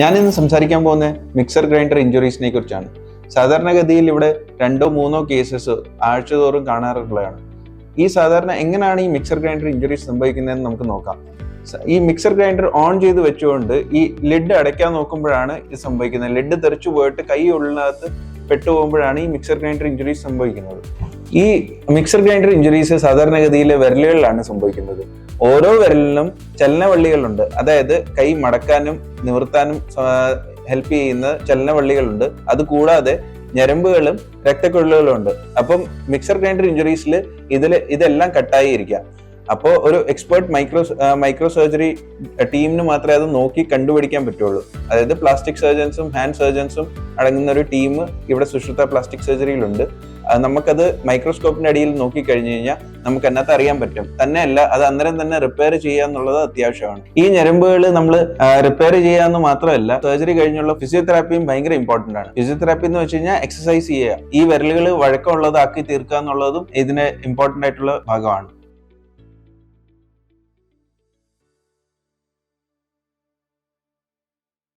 ഞാനിന്ന് സംസാരിക്കാൻ പോകുന്ന മിക്സർ ഗ്രൈൻഡർ ഇഞ്ചുറീസിനെ കുറിച്ചാണ്. സാധാരണഗതിയിൽ ഇവിടെ 2-3 കേസസ് ആഴ്ചതോറും കാണാറുള്ളതാണ്. ഈ സാധാരണ എങ്ങനെയാണ് ഈ മിക്സർ ഗ്രൈൻഡർ ഇഞ്ചുറീസ് സംഭവിക്കുന്നതെന്ന് നമുക്ക് നോക്കാം. ഈ മിക്സർ ഗ്രൈൻഡർ ഓൺ ചെയ്ത് വെച്ചുകൊണ്ട് ഈ ലിഡ് അടയ്ക്കാൻ നോക്കുമ്പോഴാണ് ഇത് സംഭവിക്കുന്നത്. ലിഡ് തെറിച്ചു പോയിട്ട് കൈ ഉള്ളിനകത്ത് പെട്ടുപോകുമ്പോഴാണ് ഈ മിക്സർ ഗ്രൈൻഡർ ഇഞ്ചുറീസ് സംഭവിക്കുന്നത്. ഈ മിക്സർ ഗ്രൈൻഡർ ഇഞ്ചുറീസ് സാധാരണഗതിയിലെ വിരലുകളിലാണ് സംഭവിക്കുന്നത്. ഓരോ വിരലിനും ചലനവള്ളികളുണ്ട്, അതായത് കൈ മടക്കാനും നിവർത്താനും ഹെൽപ്പ് ചെയ്യുന്ന ചലനവള്ളികളുണ്ട്. അതുകൂടാതെ ഞരമ്പുകളും രക്തക്കൊഴലുകളും ഉണ്ട്. അപ്പം മിക്സർ ഗ്രൈൻഡർ ഇഞ്ചുറീസിൽ ഇതെല്ലാം കട്ടായി ഇരിക്കാം. അപ്പോൾ ഒരു എക്സ്പേർട്ട് മൈക്രോ സർജറി ടീമിന് മാത്രമേ അത് നോക്കി കണ്ടുപിടിക്കാൻ പറ്റുള്ളൂ. അതായത് പ്ലാസ്റ്റിക് സർജൻസും ഹാൻഡ് സർജൻസും അടങ്ങുന്ന ഒരു ടീം ഇവിടെ സുശ്രുത പ്ലാസ്റ്റിക് സർജറിയിലുണ്ട്. നമുക്കത് മൈക്രോസ്കോപ്പിന്റെ അടിയിൽ നോക്കി കഴിഞ്ഞു കഴിഞ്ഞാൽ നമുക്ക് അതിനകത്ത് അറിയാൻ പറ്റും. തന്നെയല്ല, അത് അന്നേരം തന്നെ റിപ്പയർ ചെയ്യുക എന്നുള്ളത് അത്യാവശ്യമാണ്. ഈ ഞരമ്പുകൾ നമ്മൾ റിപ്പയർ ചെയ്യാന്ന് മാത്രമല്ല, സർജറി കഴിഞ്ഞുള്ള ഫിസിയോതെറാപ്പിയും ഭയങ്കര ഇമ്പോർട്ടന്റ് ആണ്. ഫിസിയോതെറാപ്പി എന്ന് വെച്ച് കഴിഞ്ഞാൽ എക്സസൈസ് ചെയ്യുക, ഈ വിരലുകൾ വഴക്കമുള്ളതാക്കി തീർക്കുക എന്നുള്ളതും ഇതിന് ഇമ്പോർട്ടന്റ് ആയിട്ടുള്ള ഭാഗമാണ്.